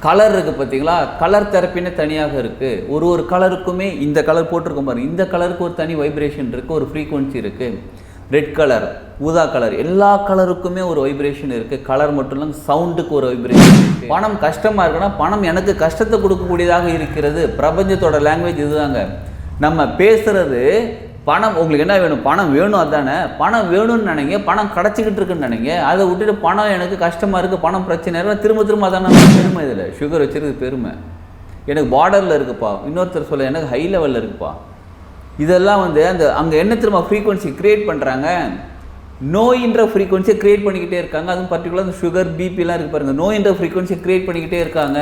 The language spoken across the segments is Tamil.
கலர் இருக்குது பார்த்தீங்களா, கலர் தெரப்பின்னு தனியாக இருக்குது. ஒரு கலருக்குமே இந்த கலர் போட்டிருக்கோம் பாருங்கள், இந்த கலருக்கு ஒரு தனி வைப்ரேஷன் இருக்குது, ஒரு ஃப்ரீக்குவன்சி இருக்குது. ரெட் கலர், ஊதா கலர், எல்லா கலருக்குமே ஒரு வைப்ரேஷன் இருக்குது. கலர் மட்டும் இல்லைங்க, சவுண்டுக்கு ஒரு வைப்ரேஷன் இருக்குது. பணம் கஷ்டமாக இருக்குன்னா பணம் எனக்கு கஷ்டத்தை கொடுக்கக்கூடியதாக இருக்கிறது. பிரபஞ்சத்தோட லாங்குவேஜ் இதுதாங்க. நம்ம பேசுகிறது பணம் உங்களுக்கு என்ன வேணும், பணம் வேணும், அதுதானே. பணம் வேணும்னு நினைங்க, பணம் கிடச்சிக்கிட்டு இருக்குன்னு நினைங்க. அதை விட்டுட்டு பணம் எனக்கு கஷ்டமாக இருக்குது, பணம் பிரச்சனை இருக்குது, திரும்ப அதான பெருமை. இதில் சுகர் வச்சுருக்கு பெருமை. எனக்கு பார்டரில் இருக்குப்பா, இன்னொருத்தர் சொல்ல எனக்கு ஹை லெவலில் இருக்குப்பா. இதெல்லாம் அந்த அங்கே என்ன திரும்ப ஃப்ரீக்குவன்சி க்ரியேட் பண்ணுறாங்க, நோயின்ற ஃப்ரீக்குவன்சியை க்ரியேட் பண்ணிக்கிட்டே இருக்காங்க. அதுவும் பர்டிகுலர் அந்த சுகர் பிபிலாம் இருக்குது பாருங்கள், நோயின்ற ஃப்ரீக்குவன்சியை க்ரியேட் பண்ணிக்கிட்டே இருக்காங்க.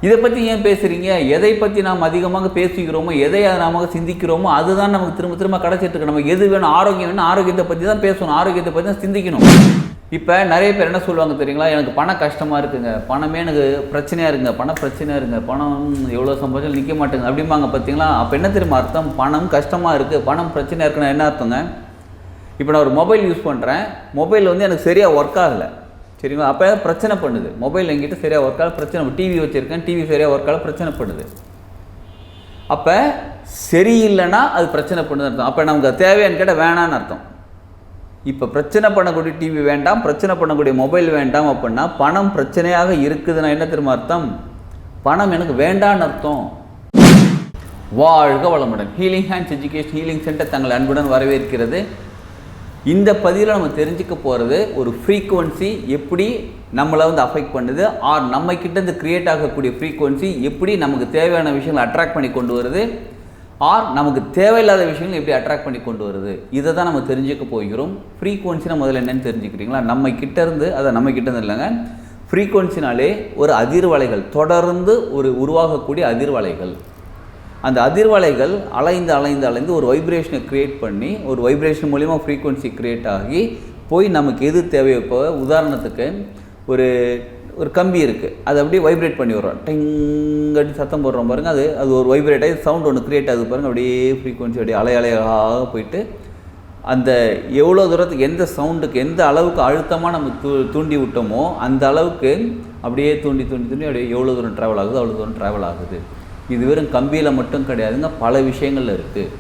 இதை பற்றி ஏன் பேசுகிறீங்க? எதை பற்றி நாம் அதிகமாக பேசிக்கிறோமோ, எதை நாம சிந்திக்கிறோமோ அதுதான் நமக்கு திரும்ப கிடச்சிட்டு இருக்கு. நமக்கு எது வேணும், ஆரோக்கியம் வேணும், ஆரோக்கியத்தை பற்றி தான் பேசணும், ஆரோக்கியத்தை பற்றி தான் சிந்திக்கணும். இப்போ நிறைய பேர் என்ன சொல்லுவாங்க தெரியுங்களா, எனக்கு பணம் கஷ்டமாக இருக்குங்க, பணமே எனக்கு பிரச்சனையாக இருக்குங்க, பணம் பிரச்சனையாக இருக்குங்க, பணம் எவ்வளோ சம்பாதிச்சாலும் நிற்க மாட்டேங்க அப்படிம்பாங்க பார்த்தீங்களா. அப்போ என்ன தெரியுமா அர்த்தம்? பணம் கஷ்டமாக இருக்குது, பணம் பிரச்சனையாக இருக்குன்னா என்ன அர்த்தங்க? இப்போ நான் ஒரு மொபைல் யூஸ் பண்ணுறேன், மொபைல் எனக்கு சரியாக ஒர்க் ஆகலை, சரிங்களா. அப்போ பிரச்சனை பண்ணுது, மொபைல் எங்கிட்ட சரியாக ஒர்க் ஆகல, பிரச்சனை. டிவி வச்சுருக்கேன், டிவி சரியாக ஒர்க் ஆகல, பிரச்சனை பண்ணுது. அப்போ சரியில்லைன்னா அது பிரச்சனை பண்ணுதுன்னு அர்த்தம். அப்போ நமக்கு தேவையான்னு கேட்டால் வேணான்னு அர்த்தம். இப்போ பிரச்சனை பண்ணக்கூடிய டிவி வேண்டாம், பிரச்சனை பண்ணக்கூடிய மொபைல் வேண்டாம் அப்படின்னா பணம் பிரச்சனையாக இருக்குதுன்னா என்ன தெரியுமா அர்த்தம்? பணம் எனக்கு வேண்டான்னு அர்த்தம். வாழ்க வளமுடன். Healing hands education healing centre தங்கள் அன்புடன் வரவேற்கிறது. இந்த பதிவில் நம்ம தெரிஞ்சுக்க போகிறது ஒரு ஃப்ரீக்குவன்சி எப்படி நம்மளை அஃபெக்ட் பண்ணுது, ஆர் நம்மக்கிட்ட க்ரியேட் ஆகக்கூடிய ஃப்ரீக்குவன்சி எப்படி நமக்கு தேவையான விஷயங்களை அட்ராக்ட் பண்ணி கொண்டு வருது, ஆர் நமக்கு தேவையில்லாத விஷயங்கள் எப்படி அட்ராக்ட் பண்ணி கொண்டு வருது. இதை தான் நம்ம தெரிஞ்சுக்க போகிறோம். ஃப்ரீக்குவன்சினா முதல்ல என்னென்னு தெரிஞ்சுக்கிறீங்களா? நம்ம கிட்டேருந்து, அதை நம்ம கிட்டேருந்து இல்லைங்க, ஃப்ரீக்குவன்சினாலே ஒரு அதிர்வலைகள், தொடர்ந்து உருவாகக்கூடிய அதிர்வலைகள். அந்த அதிர்வலைகள் அலைந்து ஒரு வைப்ரேஷனை க்ரியேட் பண்ணி, ஒரு வைப்ரேஷன் மூலிமா ஃப்ரீக்குவன்சி க்ரியேட் ஆகி போய் நமக்கு எது தேவையோ. இப்போ உதாரணத்துக்கு ஒரு கம்பி இருக்குது, அதை அப்படியே வைப்ரேட் பண்ணி விடுறோம், டிங்கடி சத்தம் போடுறோம் பாருங்கள், அது ஒரு வைப்ரேட் ஆகி சவுண்ட் ஒன்று க்ரியேட் ஆகுது பாருங்கள், அப்படியே ஃப்ரீக்குவன்சி அப்படியே அலையாக போயிட்டு அந்த எவ்வளோ தூரத்துக்கு எந்த சவுண்டுக்கு எந்த அளவுக்கு அழுத்தமாக நம்ம தூண்டி விட்டோமோ அந்த அளவுக்கு அப்படியே தூண்டி அப்படியே எவ்வளோ தூரம் ட்ராவல் ஆகுது அவ்வளோ தூரம் ட்ராவல் ஆகுது. இது வெறும் கம்பியில் மட்டும் கிடையாதுங்க, பல விஷயங்கள் இருக்குது.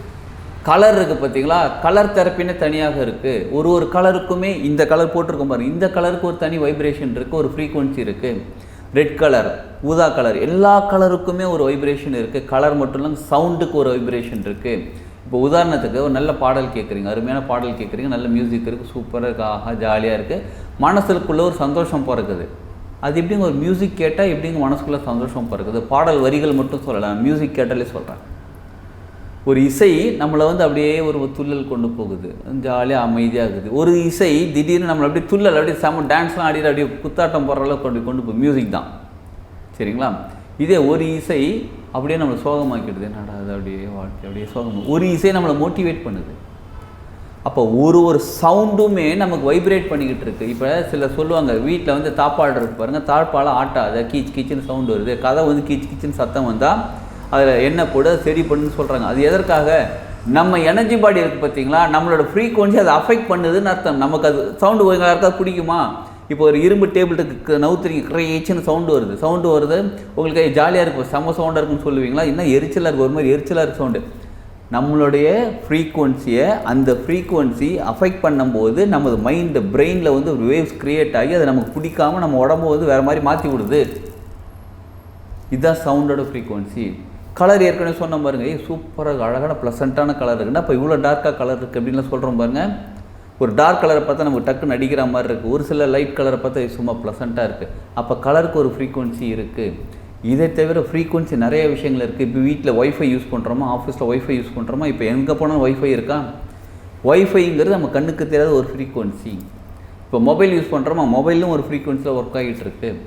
கலர் இருக்குது பார்த்தீங்களா, கலர் தெரப்பின்னு தனியாக இருக்குது. ஒரு கலருக்குமே இந்த கலர் போட்டிருக்கோம் பாருங்கள், இந்த கலருக்கு ஒரு தனி வைப்ரேஷன் இருக்குது, ஒரு ஃப்ரீக்குவன்சி இருக்குது. ரெட் கலர், ஊதா கலர், எல்லா கலருக்குமே ஒரு வைப்ரேஷன் இருக்குது. கலர் மட்டும் இல்லைங்க, சவுண்டுக்கு ஒரு வைப்ரேஷன் இருக்குது. இப்போ உதாரணத்துக்கு ஒரு நல்ல பாடல் கேட்குறீங்க, அருமையான பாடல் கேட்குறீங்க, நல்ல மியூசிக் இருக்குது, சூப்பராக இருக்குது, ஆஹா ஜாலியாக இருக்குது, மனசுக்குள்ளே ஒரு சந்தோஷம் பிறக்குது. அது எப்படிங்க ஒரு மியூசிக் கேட்டால் எப்படிங்க மனசுக்குள்ளே சந்தோஷம் பிறக்குது? பாடல் வரிகள் மட்டும் சொல்லலாம், மியூசிக் கேட்டாலே சொல்கிறேன். ஒரு இசை நம்மளை அப்படியே ஒரு துள்ளல் கொண்டு போகுது, ஜாலியாக அமைதியாகுது. ஒரு இசை திடீர்னு நம்மளை அப்படியே துள்ளல், அப்படியே செம்ம டான்ஸ்லாம் ஆடிட்டு அப்படியே குத்தாட்டம் போடுற அளவுக்கு கொண்டு போய் மியூசிக் தான், சரிங்களா. இதே ஒரு இசை அப்படியே நம்மளை சோகமாக்கிடுது, என்னடா அது அப்படியே வாழ்க்கை அப்படியே சோகம். ஒரு இசை நம்மளை மோட்டிவேட் பண்ணுது. அப்போ ஒரு சவுண்டுமே நமக்கு வைப்ரேட் பண்ணிக்கிட்டு இருக்குது. இப்போ சில சொல்லுவாங்க, வீட்டில் தாப்பாடு இருக்கு பாருங்கள், தாழ்பால் ஆட்டாத கீச் கீச்சுன்னு சவுண்டு வருது, கதை கீச் கீச்சுன்னு சத்தம் வந்தால் அதில் என்ன போடு சரி பண்ணுன்னு சொல்கிறாங்க. அது எதற்காக? நம்ம எனர்ஜி பாடி இருக்குது பார்த்தீங்களா, நம்மளோட ஃப்ரீக்குவன்சி அதை அஃபெக்ட் பண்ணுதுன்னு அர்த்தம். நமக்கு அது சவுண்டு யாருக்காவது பிடிக்குமா? இப்போ ஒரு இரும்பு டேபிளுக்கு நவுத்துறீங்க, கிரேச்சின்னு சவுண்டு வருது, உங்களுக்கு ஜாலியாக இருக்கும், செம்ம சவுண்டாக இருக்குன்னு சொல்லுவீங்களா? இன்னும் எரிச்சலாக இருக்குது, ஒரு மாதிரி எரிச்சலாக இருக்குது சவுண்டு. நம்மளுடைய ஃப்ரீக்குவன்சியை அந்த ஃப்ரீக்குவன்சி அஃபெக்ட் பண்ணும்போது நமது மைண்டு பிரெயினில் ஒரு வேவ்ஸ் க்ரியேட் ஆகி அதை நமக்கு பிடிக்காமல் நம்ம உடம்பு வேறு மாதிரி மாற்றி விடுது. இதுதான் சவுண்டோட ஃப்ரீக்குவன்சி. கலர் ஏற்கனவே சொன்ன பாருங்க, சூப்பராக அழகான ப்ளசண்ட்டான கலர் இருக்குன்னா இப்போ இவ்வளோ டார்க்காக கலர் இருக்குது அப்படின்லாம் சொல்கிறோம் பாருங்கள். ஒரு டார்க் கலரை பார்த்தா நமக்கு டக்குன்னு அடிக்கிற மாதிரி இருக்குது, ஒரு சில லைட் கலரை பார்த்தா சும்மா ப்ளசண்ட்டாக இருக்குது. அப்போ கலருக்கு ஒரு ஃப்ரீக்குவன்சி இருக்குது. இதை தவிர ஃப்ரீக்குவன்சி நிறைய விஷயங்கள் இருக்குது. இப்போ வீட்டில் ஒய்ஃபை யூஸ் பண்ணுறோமா, ஆஃபீஸில் ஒய்ஃபை யூஸ் பண்ணுறோமா, இப்போ எங்கே போனால் ஒய்ஃபை இருக்கா? ஒய்ஃபைங்கிறது நம்ம கண்ணுக்கு தெரியாத ஒரு ஃப்ரீக்குவன்சி. இப்போ மொபைல் யூஸ் பண்ணுறோமா, மொபைலும் ஒரு ஃப்ரீக்குவன்சியில் ஒர்க் ஆகிட்டு இருக்குது.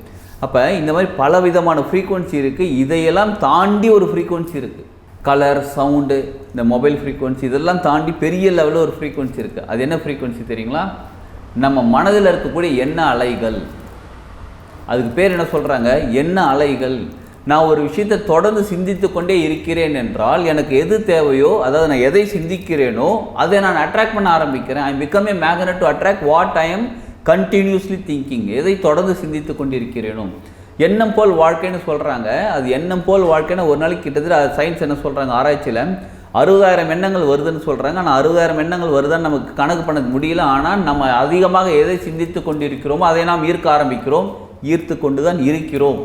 அப்போ இந்த மாதிரி பல விதமான ஃப்ரீக்குவன்சி இருக்குது. இதையெல்லாம் தாண்டி ஒரு ஃப்ரீக்குவன்சி இருக்குது. கலர், சவுண்டு, இந்த மொபைல் ஃப்ரீக்குவன்சி இதெல்லாம் தாண்டி பெரிய லெவலில் ஒரு ஃப்ரீக்குவன்சி இருக்குது. அது என்ன ஃப்ரீக்குவன்சி தெரியுங்களா? நம்ம மனதில் இருக்கக்கூடிய எண்ண அலைகள். அதுக்கு பேர் என்ன சொல்கிறாங்க? எண்ண அலைகள். நான் ஒரு விஷயத்தை தொடர்ந்து சிந்தித்து கொண்டே இருக்கிறேன் என்றால் எனக்கு எது தேவையோ, அதாவது நான் எதை சிந்திக்கிறேனோ அதை நான் அட்ராக்ட் பண்ண ஆரம்பிக்கிறேன். I become a magnet to attract what I am continuously thinking. எதை தொடர்ந்து சிந்தித்து கொண்டிருக்கிறேனோ, எண்ணம் போல் வாழ்க்கைன்னு சொல்கிறாங்க. அது எண்ணம் போல் வாழ்க்கைன்னு ஒரு நாளைக்கு கிட்டத்தட்ட சயின்ஸ் என்ன சொல்கிறாங்க, ஆராய்ச்சியில் 60,000 எண்ணங்கள் வருதுன்னு சொல்கிறாங்க. ஆனால் 60,000 எண்ணங்கள் வருதான்னு நமக்கு கணக்கு பண்ண முடியல. ஆனால் நம்ம அதிகமாக எதை சிந்தித்து கொண்டிருக்கிறோமோ அதை நாம் ஈர்க்க ஆரம்பிக்கிறோம், ஈர்த்து கொண்டு தான் இருக்கிறோம்.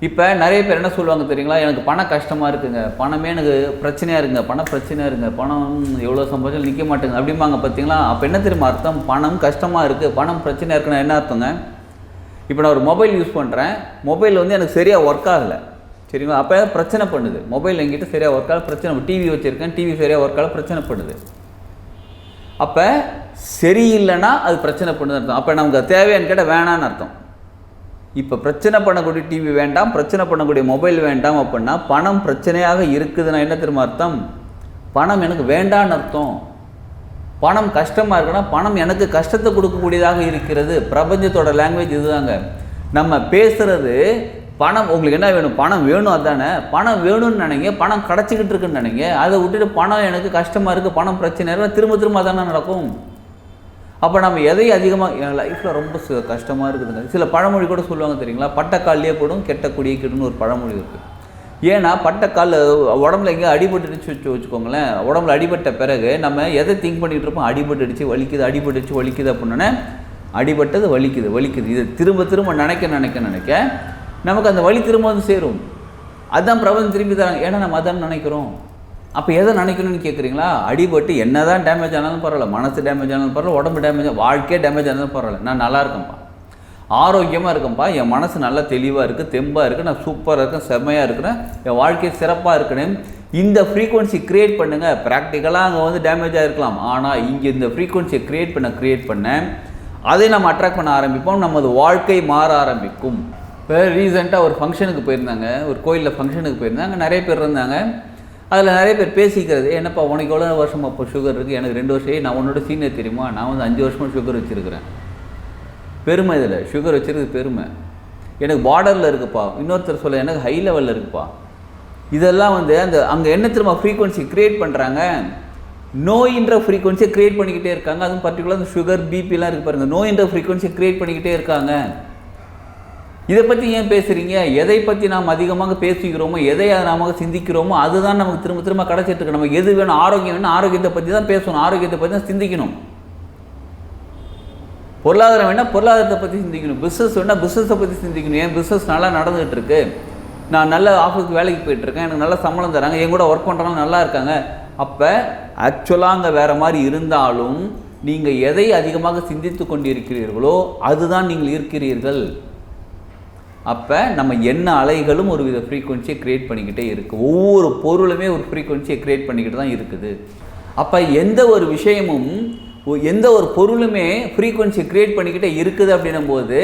இப்போ நிறைய பேர் என்ன சொல்லுவாங்க தெரியுங்களா, எனக்கு பணம் கஷ்டமாக இருக்குங்க, பணமே எனக்கு பிரச்சனையாக இருக்குங்க, பணம் பிரச்சனையாக இருக்குங்க, பணம் எவ்வளோ சம்பாதிச்சாலும் நிற்க மாட்டேங்க அப்படிம்பாங்க. பார்த்தீங்களா? அப்போ என்ன தெரியுமா அர்த்தம்? பணம் கஷ்டமாக இருக்குது, பணம் பிரச்சனையாக இருக்குன்னா என்ன அர்த்தங்க? இப்போ நான் ஒரு மொபைல் யூஸ் பண்ணுறேன், மொபைல் வந்து எனக்கு சரியாக ஒர்க் ஆகலை, சரிங்களா? அப்போ பிரச்சனை பண்ணுது. மொபைல் எங்கிட்ட சரியாக ஒர்க் ஆகல, பிரச்சனை. டிவி வச்சுருக்கேன், டிவி சரியாக ஒர்க் ஆகல, பிரச்சனை பண்ணுது. அப்போ சரியில்லைன்னா அது பிரச்சனை பண்ணுதுன்னு அர்த்தம். அப்போ நமக்கு தேவையான்னு கேட்டால் வேணான்னு அர்த்தம். இப்போ பிரச்சனை பண்ணக்கூடிய டிவி வேண்டாம், பிரச்சனை பண்ணக்கூடிய மொபைல் வேண்டாம் அப்படின்னா பணம் பிரச்சனையாக இருக்குதுன்னா என்ன தெரியுமா அர்த்தம்? பணம் எனக்கு வேண்டான்னு அர்த்தம். பணம் கஷ்டமாக இருக்குன்னா பணம் எனக்கு கஷ்டத்தை கொடுக்கக்கூடியதாக இருக்கிறது. பிரபஞ்சத்தோட லாங்குவேஜ் இதுதாங்க. நம்ம பேசுகிறது பணம் உங்களுக்கு என்ன வேணும், பணம் வேணும், அதுதானே. பணம் வேணும்னு நினைங்க, பணம் கிடச்சிக்கிட்டு இருக்குன்னு நினைங்க. அதை விட்டுட்டு பணம் எனக்கு கஷ்டமாக இருக்குது, பணம் பிரச்சனை இருக்குது, திரும்ப திரும்ப அதானே நடக்கும். அப்போ நம்ம எதை அதிகமாக என் லைஃப்பில் ரொம்ப கஷ்டமாக இருக்குதுங்க. சில பழமொழி கூட சொல்லுவாங்க தெரியுங்களா, பட்டக்கால்லையே போடும் கெட்ட குடியே கெடுன்னு ஒரு பழமொழி இருக்குது. ஏன்னா பட்டக்கால் உடம்புல எங்கேயோ அடிபட்டுடுச்சு வச்சுக்கோங்களேன். உடம்புல அடிபட்ட பிறகு நம்ம எதை திங்க் பண்ணிகிட்டு இருப்போம், அடிபட்டுடுச்சு வலிக்குது, அடிபட்டுடுச்சு வலிக்குது அப்படின்னோடனே அடிபட்டது வலிக்குது வலிக்குது. இதை திரும்ப திரும்ப நினைக்க நமக்கு அந்த வலி திரும்ப வந்து சேரும். அதுதான் பிரபஞ்சம் திரும்பி தராங்க. ஏன்னா நம்ம அதான் நினைக்கிறோம். அப்போ எதை நினைக்கணும்னு கேட்குறீங்களா? அடிபட்டு என்ன தான் டேமேஜ் ஆனாலும் பரவாயில்ல, மனசு டேமேஜ் ஆனாலும் பரவாயில்ல, உடம்பு டேமேஜ், வாழ்க்கையே டேமேஜ் ஆனாலும் பரவாயில்ல, நான் நல்லா இருக்கேன்ப்பா, ஆரோக்கியமாக இருக்கேன்ப்பா, என் மனசு நல்லா தெளிவாக இருக்குது, தெம்பாக இருக்குது, நான் சூப்பராக இருக்கேன், செம்மையாக இருக்கிறேன், என் வாழ்க்கை சிறப்பாக இருக்கணும். இந்த ஃப்ரீக்குவன்சி க்ரியேட் பண்ணுங்கள். ப்ராக்டிக்கலாக அங்கே வந்து டேமேஜாக இருக்கலாம், ஆனால் இங்கே இந்த ஃப்ரீக்குவன்சியை க்ரியேட் பண்ண அதை நம்ம அட்ராக்ட் பண்ண ஆரம்பிப்போம், நமது வாழ்க்கை மாற ஆரம்பிக்கும். இப்போ ரீசெண்டாக ஒரு ஃபங்க்ஷனுக்கு போயிருந்தாங்க, ஒரு கோயிலில் ஃபங்க்ஷனுக்கு போயிருந்தாங்க, நிறைய பேர் இருந்தாங்க. அதில் நிறைய பேர் பேசிக்கிறது, என்னப்பா உனக்கு எவ்வளோ வருஷம் அப்போ சுகர் இருக்குது, எனக்கு 2 வருஷம், நான் உன்னோட சீனியர் தெரியுமா, நான் வந்து 5 வருஷமாக சுகர் வச்சுருக்கிறேன். பெருமை இதில் சுகர் வச்சுருக்கு பெருமை. எனக்கு பார்டரில் இருக்குப்பா, இன்னொருத்தர் சொல்ல எனக்கு ஹை லெவலில் இருக்குப்பா. இதெல்லாம் வந்து அந்த அங்கே என்ன திரும்ப ஃப்ரீக்குவன்சி க்ரியேட் பண்ணுறாங்க, நோயின்ற ஃப்ரீக்குவன்சியை க்ரியேட் பண்ணிக்கிட்டே இருக்காங்க. அதுவும் பர்டிகுலர் அந்த சுகர் பிபிலாம் இருக்குது பாருங்கள், நோயின்ற ஃப்ரீக்குவன்சியை க்ரியேட் பண்ணிக்கிட்டே இருக்காங்க. இதை பற்றி ஏன் பேசுகிறீங்க? எதை பற்றி நாம் அதிகமாக பேசிக்கிறோமோ, எதை நாம் சிந்திக்கிறோமோ அதுதான் நமக்கு திரும்ப திரும்ப கிடச்சிட்டு இருக்கு. நமக்கு எது வேணும், ஆரோக்கியம் வேணும், ஆரோக்கியத்தை பற்றி தான் பேசணும், ஆரோக்கியத்தை பற்றி தான் சிந்திக்கணும். பொருளாதாரம் வேணால் பொருளாதாரத்தை பற்றி சிந்திக்கணும், பிஸ்னஸ் வேணால் பிஸ்னஸை பற்றி சிந்திக்கணும். ஏன் பிஸ்னஸ் நல்லா நடந்துகிட்டு இருக்கு, நான் நல்ல ஆஃபீஸ்க்கு வேலைக்கு போயிட்டுருக்கேன், எனக்கு நல்ல சம்பளம் தராங்க, என் கூட ஒர்க் பண்ணுறவங்க நல்லா இருக்காங்க. அப்போ ஆக்சுவலாக அங்கே வேறு மாதிரி இருந்தாலும் நீங்கள் எதை அதிகமாக சிந்தித்து கொண்டிருக்கிறீர்களோ அதுதான் நீங்கள் இருக்கிறீர்கள். அப்போ நம்ம என்ன அலைகளும் ஒரு வித ஃப்ரீக்குவன்சியை க்ரியேட் பண்ணிக்கிட்டே இருக்குது. ஒவ்வொரு பொருளுமே ஒரு ஃப்ரீக்குவன்சியை க்ரியேட் பண்ணிக்கிட்டு தான் இருக்குது. அப்போ எந்த ஒரு விஷயமும் எந்த ஒரு பொருளுமே ஃப்ரீக்குவன்சியை க்ரியேட் பண்ணிக்கிட்டே இருக்குது அப்படின்னும் போது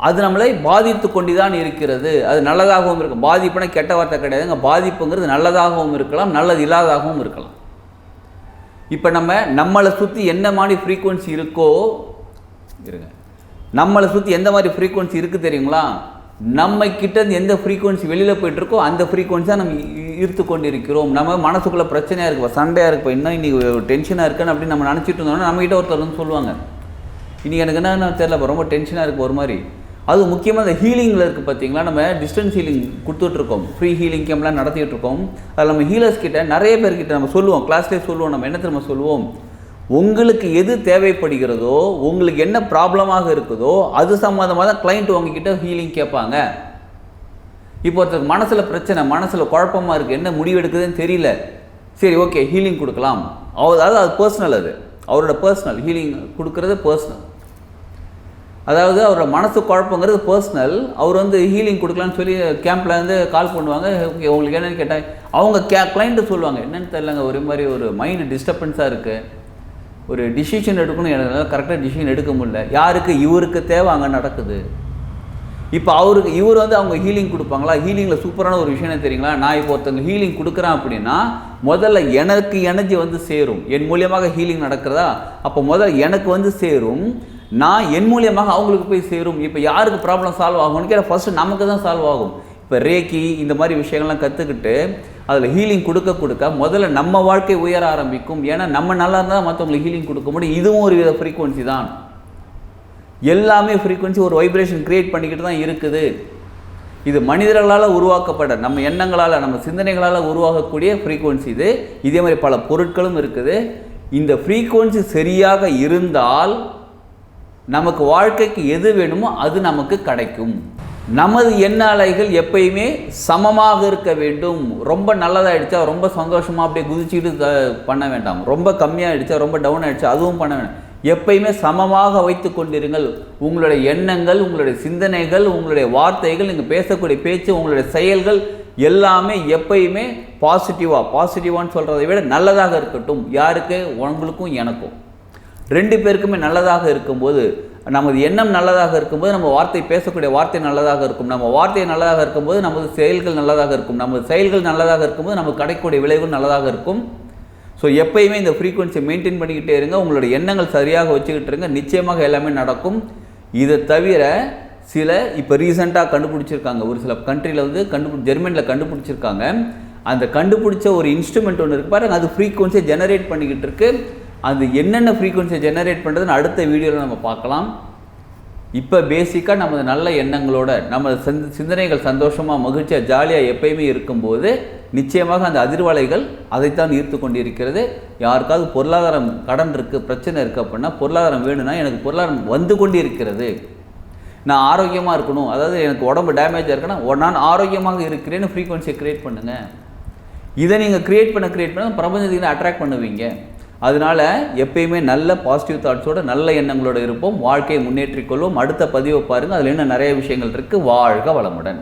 அது நம்மளை பாதித்து கொண்டு தான் இருக்கிறது. அது நல்லதாகவும் இருக்கும். பாதிப்புனா கெட்ட வார்த்தை கிடையாதுங்க. பாதிப்புங்கிறது நல்லதாகவும் இருக்கலாம், நல்லது இல்லாததாகவும் இருக்கலாம். இப்போ நம்மளை சுற்றி என்ன மாதிரி ஃப்ரீக்குவன்சி இருக்கோ இருங்க, நம்மளை சுற்றி எந்த மாதிரி ஃப்ரீக்குவன்சி இருக்குது தெரியுங்களா? நம்ம கிட்டேருந்து எந்த ஃப்ரீக்குவன்சி வெளியில் போய்ட்டுருக்கோ அந்த ஃப்ரீக்குவன்சி தான் நம்ம ஈர்த்து கொண்டு இருக்கிறோம். நம்ம மனசுக்குள்ளே பிரச்சனையாக இருக்குப்பா, சண்டையாக இருக்குப்பா, இன்னும் இன்றைக்கி டென்ஷனாக இருக்குன்னு அப்படின்னு நம்ம நினச்சிட்டு இருந்தோம்னா நம்மகிட்ட ஒருத்தர் வந்து சொல்லுவாங்க, இன்றைக்கி எனக்கு என்ன தெரியலப்பா, ரொம்ப டென்ஷனாக இருக்குது ஒரு மாதிரி. அது முக்கியமாக இந்த ஹீலிங்கில் இருக்குது பார்த்தீங்களா, நம்ம டிஸ்டன்ஸ் ஹீலிங் கொடுத்துட்ருக்கோம், ஃப்ரீ ஹீலிங் கேம்ப்லாம் நடத்திட்டு இருக்கோம். அதில் நம்ம ஹீலர்ஸ் கிட்ட நிறைய பேர்கிட்ட நம்ம சொல்லுவோம், கிளாஸ்லேயே சொல்லுவோம், நம்ம என்ன தெரியுமா சொல்லுவோம், உங்களுக்கு எது தேவைப்படுகிறதோ, உங்களுக்கு என்ன ப்ராப்ளமாக இருக்குதோ அது சம்மந்தமாக தான் கிளைண்ட் உங்ககிட்ட ஹீலிங் கேட்பாங்க. இப்போ ஒருத்தருக்கு மனசில் பிரச்சனை, மனசில் குழப்பமாக இருக்குது, என்ன முடிவு எடுக்குதுன்னு தெரியல, சரி ஓகே ஹீலிங் கொடுக்கலாம். அதாவது அது பர்சனல், அது அவரோட பர்சனல் ஹீலிங் கொடுக்குறது பர்சனல். அதாவது அவரோட மனசு குழப்பங்கிறது பர்சனல். அவர் வந்து ஹீலிங் கொடுக்கலான்னு சொல்லி கேம்பில் வந்து கால் பண்ணுவாங்க. ஓகே உங்களுக்கு என்னென்னு கேட்டால் அவங்க கிளைண்ட்டு சொல்லுவாங்க, என்னென்னு தெரியலங்க, ஒரு மாதிரி ஒரு மைண்டு டிஸ்டர்பன்ஸாக இருக்குது, ஒரு டிசிஷன் எடுக்கணும், எனக்கு கரெக்டாக டிசிஷன் எடுக்க முடியல. யாருக்கு? இவருக்கு தேவை அங்கே நடக்குது. இப்போ இவர் வந்து அவங்க ஹீலிங் கொடுப்பாங்களா? ஹீலிங்கில் சூப்பரான ஒரு விஷயம் தெரியுங்களா, நான் இப்போ ஒருத்தவங்க ஹீலிங் கொடுக்குறேன் அப்படின்னா முதல்ல எனக்கு எனர்ஜி வந்து சேரும். என் மூலியமாக ஹீலிங் நடக்கிறதா, அப்போ முதல்ல எனக்கு வந்து சேரும், நான் என் மூலியமாக அவங்களுக்கு போய் சேரும். இப்போ யாருக்கு ப்ராப்ளம் சால்வ் ஆகும்னு கேட்டால் ஃபஸ்ட்டு நமக்கு தான் சால்வ் ஆகும். இப்போ ரேக்கி இந்த மாதிரி விஷயங்கள்லாம் கற்றுக்கிட்டு அதில் ஹீலிங் கொடுக்க முதல்ல நம்ம வாழ்க்கை உயர ஆரம்பிக்கும். ஏன்னா நம்ம நல்லா இருந்தால் மற்றவங்களுக்கு ஹீலிங் கொடுக்க முடியும். இதுவும் ஒரு வித ஃப்ரீக்குவன்சி தான். எல்லாமே ஃப்ரீக்குவென்சி ஒரு வைப்ரேஷன் கிரியேட் பண்ணிக்கிட்டு தான் இருக்குது. இது மனிதர்களால் உருவாக்கப்பட்ட நம்ம எண்ணங்களால் நம்ம சிந்தனைகளால் உருவாகக்கூடிய ஃப்ரீக்குவென்சி இது. இதே மாதிரி பல பொருட்களும் இருக்குது. இந்த ஃப்ரீக்குவென்சி சரியாக இருந்தால் நமக்கு வாழ்க்கைக்கு எது வேணுமோ அது நமக்கு கிடைக்கும். நமது எண்ண அலைகள் எப்பயுமே சமமாக இருக்க வேண்டும். ரொம்ப நல்லதாகிடுச்சா ரொம்ப சந்தோஷமாக அப்படியே குதிச்சுக்கிட்டு பண்ண வேண்டாம். ரொம்ப கம்மியாகிடுச்சா ரொம்ப டவுன் ஆகிடுச்சா அதுவும் பண்ண வேண்டாம். எப்பயுமே சமமாக வைத்து கொண்டிருங்கள். உங்களுடைய எண்ணங்கள், உங்களுடைய சிந்தனைகள், உங்களுடைய வார்த்தைகள், நீங்கள் பேசக்கூடிய பேச்சு, உங்களுடைய செயல்கள் எல்லாமே எப்பயுமே பாசிட்டிவான்னு சொல்கிறதை விட நல்லதாக இருக்கட்டும். யாருக்கு? உங்களுக்கும் எனக்கும், 2 பேருக்குமே நல்லதாக இருக்கும்போது, நமது எண்ணம் நல்லதாக இருக்கும்போது நம்ம வார்த்தை பேசக்கூடிய வார்த்தை நல்லதாக இருக்கும். நம்ம வார்த்தை நல்லதாக இருக்கும்போது நமது செயல்கள் நல்லதாக இருக்கும். நமது செயல்கள் நல்லதாக இருக்கும்போது நமக்கு கிடைக்கக்கூடிய விளைவுகள் நல்லதாக இருக்கும். ஸோ எப்பயுமே இந்த ஃப்ரீக்குவென்சியை மெயின்டைன் பண்ணிக்கிட்டே இருங்க. உங்களோட எண்ணங்கள் சரியாக வச்சுக்கிட்டு இருங்க. நிச்சயமாக எல்லாமே நடக்கும். இதை தவிர சில இப்போ ரீசெண்டாக கண்டுபிடிச்சிருக்காங்க, ஒரு சில கண்ட்ரியில் வந்து ஜெர்மனியில் கண்டுபிடிச்சிருக்காங்க. அந்த கண்டுபிடிச்ச ஒரு இன்ஸ்ட்ருமெண்ட் ஒன்று இருக்குது பாருங்கள், அது ஃப்ரீக்குவென்சியை ஜெனரேட் பண்ணிக்கிட்டு இருக்கு. அது என்னென்ன ஃப்ரீக்குவென்சியை ஜெனரேட் பண்ணுறதுன்னு அடுத்த வீடியோவில் நம்ம பார்க்கலாம். இப்போ பேசிக்காக நமது நல்ல எண்ணங்களோட நம்ம சிந்தனைகள் சந்தோஷமாக மகிழ்ச்சியாக ஜாலியாக எப்பயுமே இருக்கும்போது நிச்சயமாக அந்த அதிர்வலைகள் அதைத்தான் ஈர்த்து கொண்டிருக்கிறது. யாருக்காவது பொருளாதாரம் கடன் இருக்குது, பிரச்சனை இருக்குது அப்படின்னா, பொருளாதாரம் வேணும்னா எனக்கு பொருளாதாரம் வந்து கொண்டு இருக்கிறது, நான் ஆரோக்கியமாக இருக்கணும், அதாவது எனக்கு உடம்பு டேமேஜாக இருக்குன்னா நான் ஆரோக்கியமாக இருக்கிறேன்னு ஃப்ரீக்குவென்சியை க்ரியேட் பண்ணுங்கள். இதை நீங்கள் க்ரியேட் பண்ண பிரபஞ்சத்துக்கு அட்ராக்ட் பண்ணுவீங்க. அதனால் எப்பயுமே நல்ல பாசிட்டிவ் தாட்ஸோட நல்ல எண்ணங்களோடு இருப்போம். வாழ்க்கையை முன்னேற்றிக் கொள்வோம். அடுத்த பதிவை பாருங்கள், அதில் இன்னும் நிறைய விஷயங்கள் இருக்குது. வாழ்க வளமுடன்.